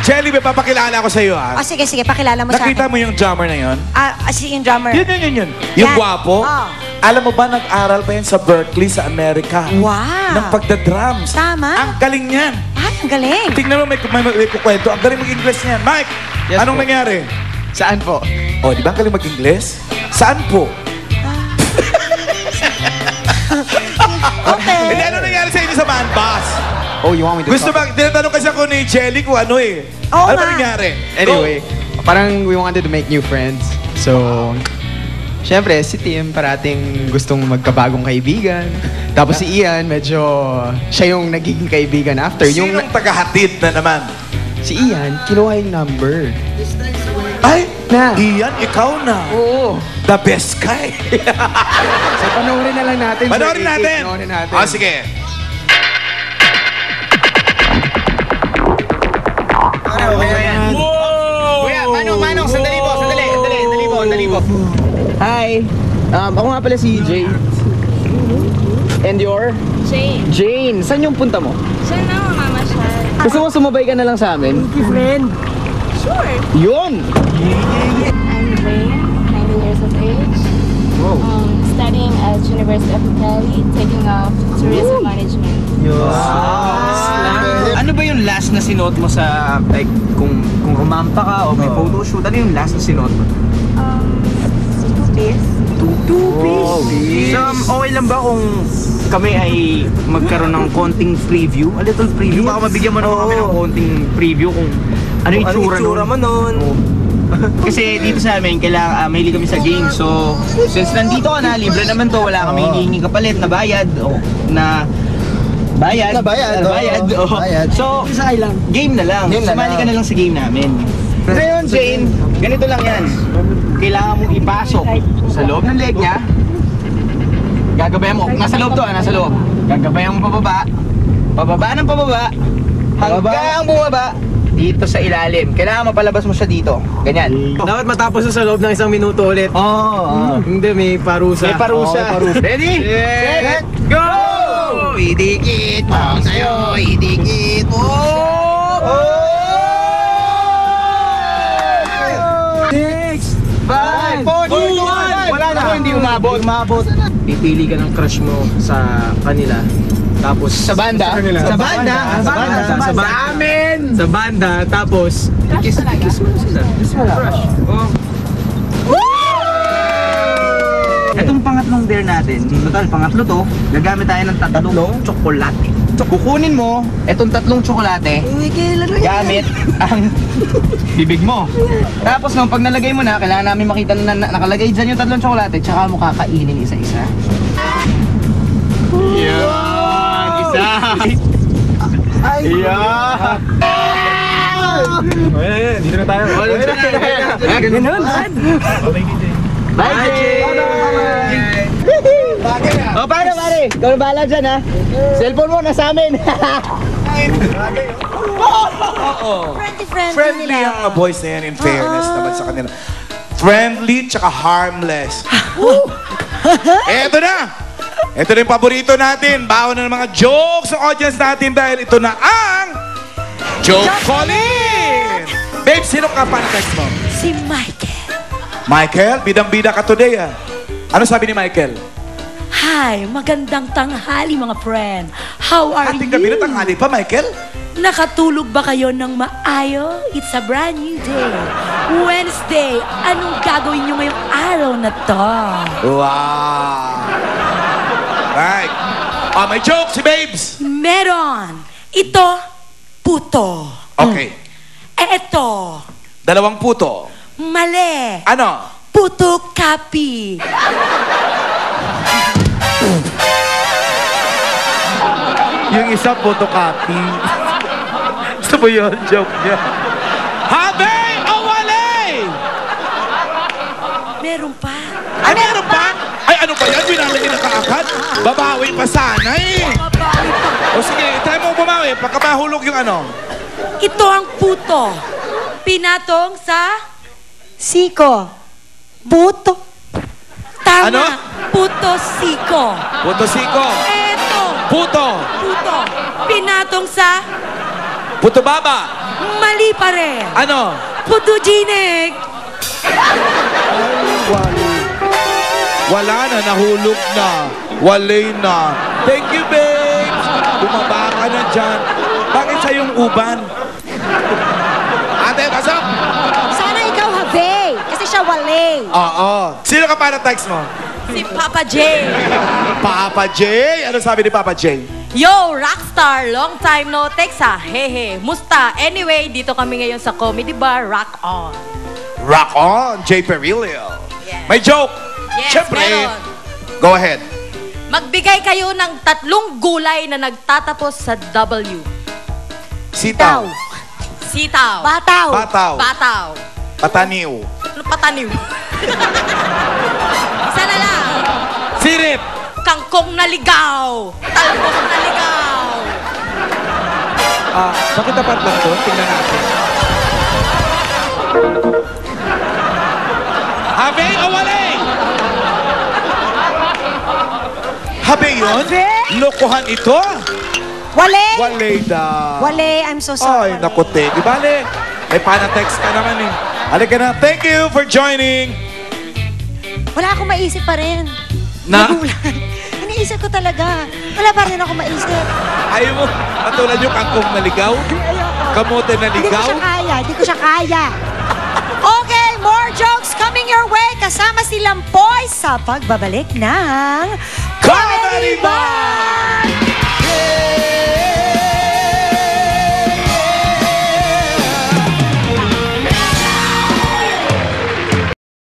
Jelly, may papakilala ko sa iyo, ah. Oh, sige, pakilala mo sa Nakita akin. mo yung drummer na yon? Yung drummer. Yun. Yung Yan. gwapo. Oh. Alam mo ba, nag-aral pa yan sa Berkeley, sa Amerika. Wow. Ng pagdadrums. Tama. Ang galing niyan. Ay, ang galing. Tingnan mo, may kukwento. Ang galing mag-Ingles niyan. Mike, Yes, anong po. nangyari? Saan po? Oh, di ba ang galing mag-Ingles? Saan po? Okay. Hindi, ano nangyari sa inyo sa band, boss? Oh, you want me to Gusto talk? ba, tinatanong kasi ako ni Jelly kung ano eh. Oo Ano ba nga. nangyari? Anyway, parang we wanted to make new friends. So, syempre, si Tim parating gustong magkabagong kaibigan. Tapos si Ian, medyo siya yung nagiging kaibigan after. Sinong tagahatid na naman? Si Ian, kinuha yung number. Ay, Na. Ian, ikaw na. Oo. The best guy. So, panoorin na lang natin. Panoorin natin. Panoorin natin. Ah, sige. Kuya, Manong, sandali po. Hi. Ako nga pala si Jay. And your? Jane. Jane. Saan yung punta mo? Siya na, mamamasyal. Gusto mo sumabay ka na lang sa amin? Sure. Yun! I'm Jane, 19 years of age. Wow. Studying at University of Cali, taking up tourism management. Ano ba yung last na sinuot mo sa, like, kung rumampa ka o may photoshoot, ano yung last na sinuot mo? Two-piece. Two-piece? So, okay lang ba kung kami ay magkaroon ng konting preview? A little preview? Baka mabigyan mo naman kami ng konting preview kung ano yung itsura mo nun. Kasi dito sa amin, kailangan mahilig kami sa game. So, since nandito ka na, libre naman to, wala kami hinihingi kapalit na bayad o na bayad. Bayad. So, game na lang. Sumali ka na lang sa game namin. Ngayon, Jane, ganito lang yan. Kailangan mong ipasok sa loob ng leg niya. Gagabayan mo. Nasa loob to, nasa loob. Gagabayan mo pababa. Pababa ng pababa. Hanggang bumaba. Dito sa ilalim. Kailangan mapalabas mo siya dito. Ganyan. Dapat matapos sa loob ng 1 minuto ulit. Oo. Hindi, may parusa. May parusa. Ready? Set, go! Idikit mo sa'yo, idikit mo! Six! 5, 4, 2, 1! Wala na. Hindi umabot. Pipili ka ng crush mo sa kanila. Tapos Sa banda? Sa banda? Sa amin! Sa banda, tapos kiss mo sila. Crush. Oh. Itong pangatlong dare natin, total pangatlo to, gagamit tayo ng tatlong tsokolate. Kukunin mo itong tatlong tsokolate, gamit ang bibig mo. Tapos nung pag nalagay mo na, kailangan namin makita na nakalagay dyan yung tatlong tsokolate, tsaka mo kakainin isa-isa. Yan! Isa! Yeah! Ayan, dito na tayo. Ganun! Bye, Jay! O, paano, pare? Ikaw na bahala dyan, ha? Cellphone mo, nasa amin! Friendly ang mga boys na yan, in fairness naman sa kanila. Friendly tsaka harmless. Eto na! Ito na yung paborito natin. Baon na ng mga jokes ng audience natin dahil ito na ang Joke Calling! Babe, sino ka pa text mo? Si Michael. Michael, bidang-bida ka today, ah. Ano sabi ni Michael? Hi, magandang tanghali mga friend. How are Ating you? gabi na tanghali pa, Michael. Nakatulog ba kayo ng maayo? It's a brand new day. Wednesday, anong gagawin nyo ngayong araw na to? Wow! Right. May joke si Babes. Meron. Ito, puto. Okay. Eto, Dalawang puto. mali. Ano? Puto kapi. Yung isa, photocopy. Gusto mo yun? Joke niya. Habe o wale? Meron pa. Ay, meron pa? Ay, ano ba yan? Binalagin na kaagad? Babawi pa sana eh. O sige, try mo bumawi. Pagka mahulog yung ano. Ito ang puto. Pinatong sa Siko. Puto. tama. Ano? Puto siko. Puto siko. Eto. Puto. Puto. Pinatong sa Puto baba. Mali pa rin. Ano? Putujinig. Wala na, nahulog na. Walay na. Thank you, babes. Bumaba ka na dyan. Bakit siya yung uban? Ate, pasok! Sana ikaw, Have. Kasi siya wale. Oo. Sino ka para text mo? Si Papa J. Papa J. Ano sabi ni Papa J? Yo, rockstar, long time no text ha. Hehe, musta? Anyway, dito kami ngayon sa Comedy Bar, Rock On. Rock on, J. Perilio. Yes. May joke. Yes, Siyempre. meron. Go ahead. Magbigay kayo ng 3 gulay na nagtatapos sa W. Sitaw. Sitaw. Bataw. Bataw. Bataw. Pataniw. Ano pataniw? Isa na lang. Sirip. Kangkong na ligaw. Talbos na ligaw. Bakit dapat lang doon? Tingnan natin. Habe o wale? Habe yun? Habe? Lokohan ito? Wale. Wale daw. Wale, I'm so Ay, sorry. naku, te. Di bale? May pana-text ka naman eh. Halika na. Thank you for joining. Wala akong maisip pa rin. Na? Nagulat. Iniisip ko talaga. Wala pa rin ako maisip. Ayaw mo, katulad yung kangkong na ligaw? Ayoko. Kamote na Hindi ko ligaw? siya kaya. Hindi ko siya kaya. Okay, more jokes coming your way. Kasama si Lampoy sa pagbabalik ng Comedy Bar!